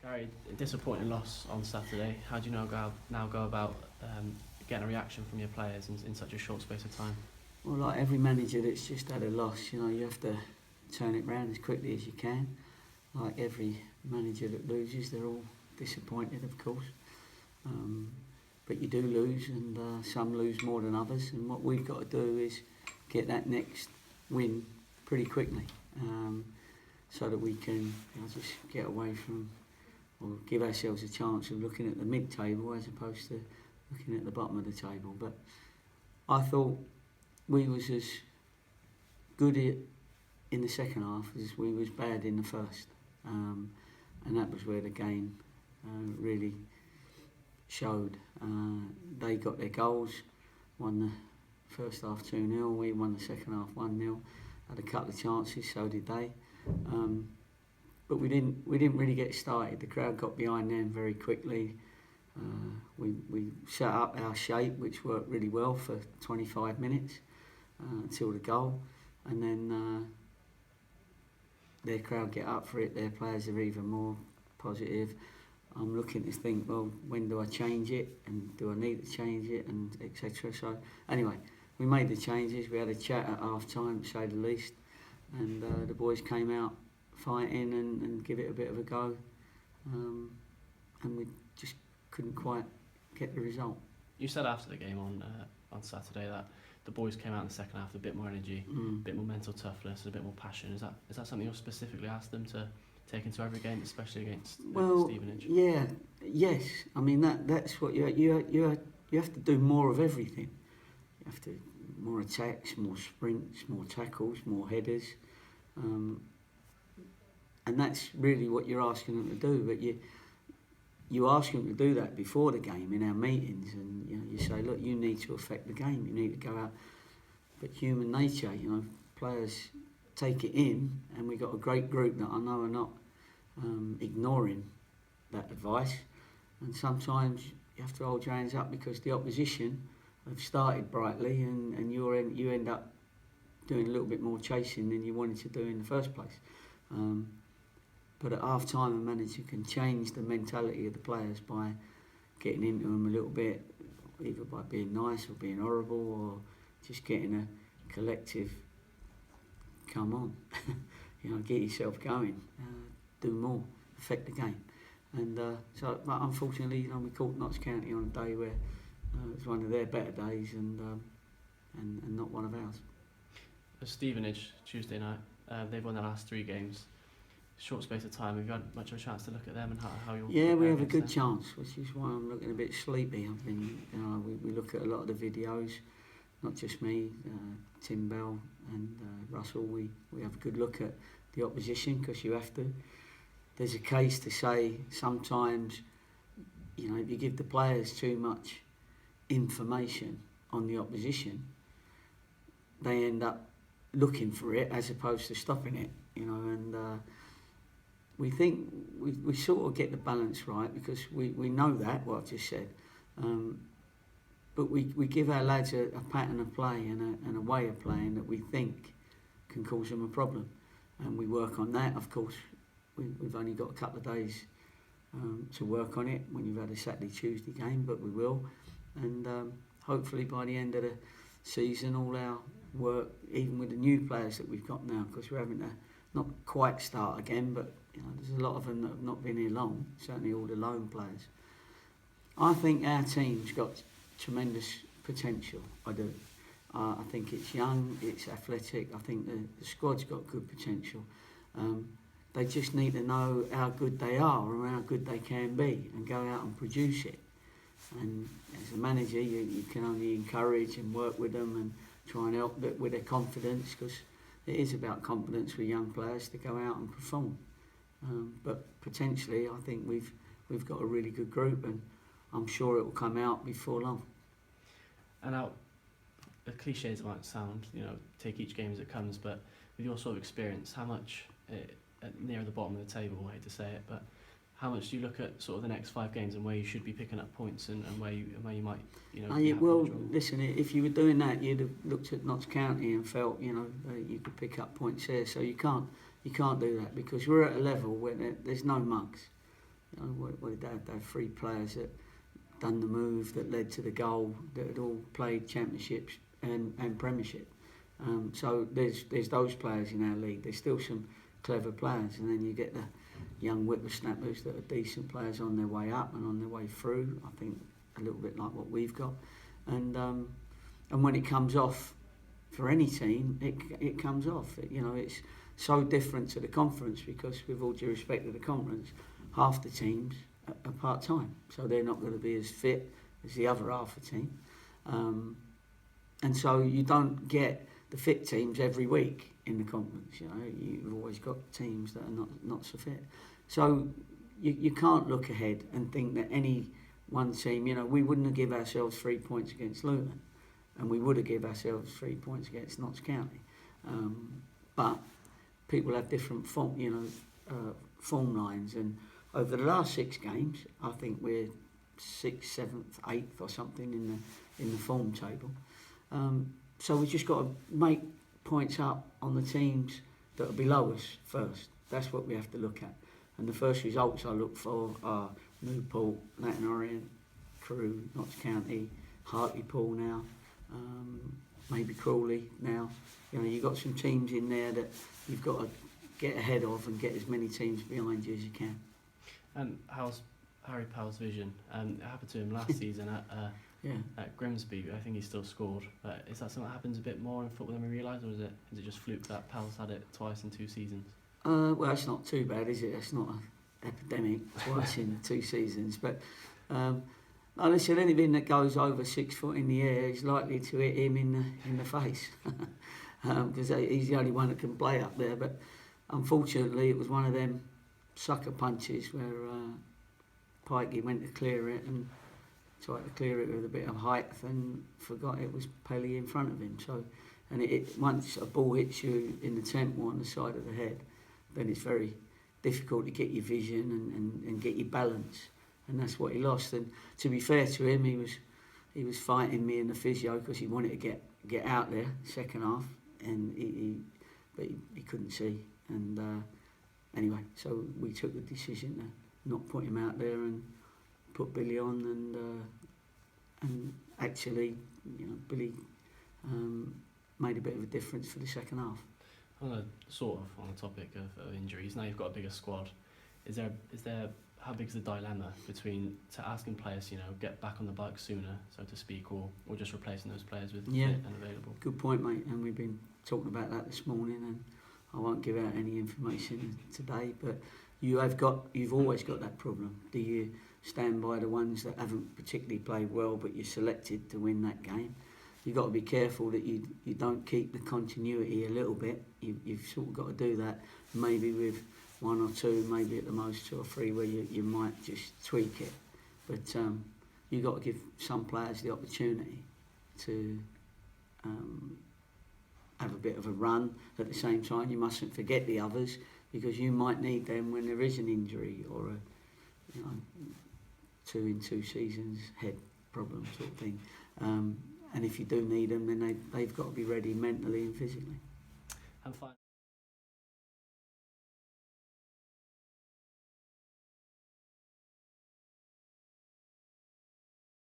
Very disappointing loss on Saturday. How do you now go about getting a reaction from your players in such a short space of time? Well, like every manager that's just had a loss, you have to turn it round as quickly as you can. Like every manager that loses, they're all disappointed, of course. But you do lose, and some lose more than others. And what we've got to do is get that next win pretty quickly, so that we can just get away from, or give ourselves a chance of looking at the mid-table as opposed to looking at the bottom of the table. But I thought we was as good in the second half as we was bad in the first, and that was where the game really showed. They got their goals, won the first half 2-0, we won the second half 1-0, had a couple of chances, so did they. But we didn't really get started. The crowd got behind them very quickly. We set up our shape, which worked really well for 25 minutes until the goal, and then their crowd get up for it. Their players are even more positive. I'm looking to think, well, when do I change it, and do I need to change it, and etc. So anyway, we made the changes. We had a chat at half time, to say the least, and the boys came out fighting and give it a bit of a go, and we just couldn't quite get the result. You said after the game on Saturday that the boys came out in the second half with a bit more energy, a bit more mental toughness, and a bit more passion. Is that something you've specifically asked them to take into every game, especially against Stevenage? Yes. I mean that's what you have to do more of everything. You have to more attacks, more sprints, more tackles, more headers, and that's really what you're asking them to do. But you ask them to do that before the game in our meetings, and you say, look, you need to affect the game. You need to go out. But human nature, players take it in, and we've got a great group that I know are not ignoring that advice. And sometimes you have to hold your hands up because the opposition have started brightly, and you end up doing a little bit more chasing than you wanted to do in the first place. But at half time, a manager can change the mentality of the players by getting into them a little bit, either by being nice or being horrible, or just getting a collective, come on, get yourself going, do more, affect the game. And but unfortunately, we caught Notts County on a day where it was one of their better days, and not one of ours. For Stevenage, Tuesday night, they've won their last 3 games. Short space of time, have you had much of a chance to look at them and how you're? Yeah, we have a good chance, which is why I'm looking a bit sleepy. I've been, we look at a lot of the videos, not just me, Tim Bell and Russell. We have a good look at the opposition, because you have to. There's a case to say sometimes, if you give the players too much information on the opposition, they end up looking for it as opposed to stopping it, and we think we sort of get the balance right, because we know that, what I've just said, but we give our lads a pattern of play and a way of playing that we think can cause them a problem, and we work on that. Of course, we've only got a couple of days to work on it when you've had a Saturday, Tuesday game, but we will, and hopefully by the end of the season, all our work, even with the new players that we've got now, because we're having to not quite start again, but there's a lot of them that have not been here long, certainly all the loan players. I think our team's got tremendous potential, I do. I think it's young, it's athletic, I think the squad's got good potential. They just need to know how good they are or how good they can be and go out and produce it. And as a manager, you can only encourage and work with them and try and help with their confidence, because it is about confidence with young players to go out and perform. But potentially, I think we've got a really good group, and I'm sure it will come out before long. And now, the cliches might sound, take each game as it comes, but with your sort of experience, how much, near the bottom of the table, I hate to say it, but how much do you look at sort of the next 5 games and where you should be picking up points and where you might, listen, if you were doing that, you'd have looked at Notts County and felt, you could pick up points there. So you can't do that, because we're at a level where there's no mugs. You know, what did they have? They had 3 players that done the move that led to the goal that had all played championships and premiership. So there's those players in our league. There's still some clever players, and then you get the young whippersnappers that are decent players on their way up and on their way through. I think a little bit like what we've got, and when it comes off for any team, it comes off. You know, it's so different to the conference because, with all due respect to the conference, half the teams are part time, so they're not going to be as fit as the other half of the team, and so you don't get the fit teams every week in the conference. You know, you've always got teams that are not so fit. So you can't look ahead and think that any one team, you know, we wouldn't have give ourselves 3 points against Luton, and we would have give ourselves 3 points against Notts County. But people have different form lines, and over the last 6 games, I think we're 6th, 7th, 8th or something in the form table. So we just got to make points up on the teams that are below us first. That's what we have to look at. And the first results I look for are Newport, Latin Orient, Crewe, Notts County, Hartlepool now, maybe Crawley now. You know, you've got some teams in there that you've got to get ahead of and get as many teams behind you as you can. And how's Harry Powell's vision? It happened to him last season at Grimsby. I think he still scored. But is that something that happens a bit more in football than we realise, or is it just fluke that Powell's had it twice in 2 seasons? Well, it's not too bad, is it? It's not an epidemic twice in 2 seasons. But like I said, anything that goes over 6 foot in the air is likely to hit him in the face, because he's the only one that can play up there. But unfortunately, it was one of them sucker punches where Pikey went to clear it and tried to clear it with a bit of height and forgot it was Pelly in front of him. So, and once a ball hits you in the temple on the side of the head, then it's very difficult to get your vision and get your balance, and that's what he lost. And to be fair to him, he was fighting me in the physio because he wanted to get out there second half, and he couldn't see. And anyway, so we took the decision to not put him out there and put Billy on, and actually, you know, Billy made a bit of a difference for the second half. On the topic of injuries, now you've got a bigger squad. Is there how big is the dilemma between asking players, you know, get back on the bike sooner, so to speak, or just replacing those players with fit and available? Good point, mate. And we've been talking about that this morning, and I won't give out any information today, but you've always got that problem. Do you stand by the ones that haven't particularly played well, but you're selected to win that game? You've got to be careful that you don't keep the continuity a little bit. You've sort of got to do that, maybe with 1 or 2, maybe at the most 2 or 3, where you might just tweak it. But you've got to give some players the opportunity to have a bit of a run. At the same time, you mustn't forget the others, because you might need them when there is an injury or a 2 in 2 seasons head problem sort of thing. And if you do need them, then they've got to be ready mentally and physically. And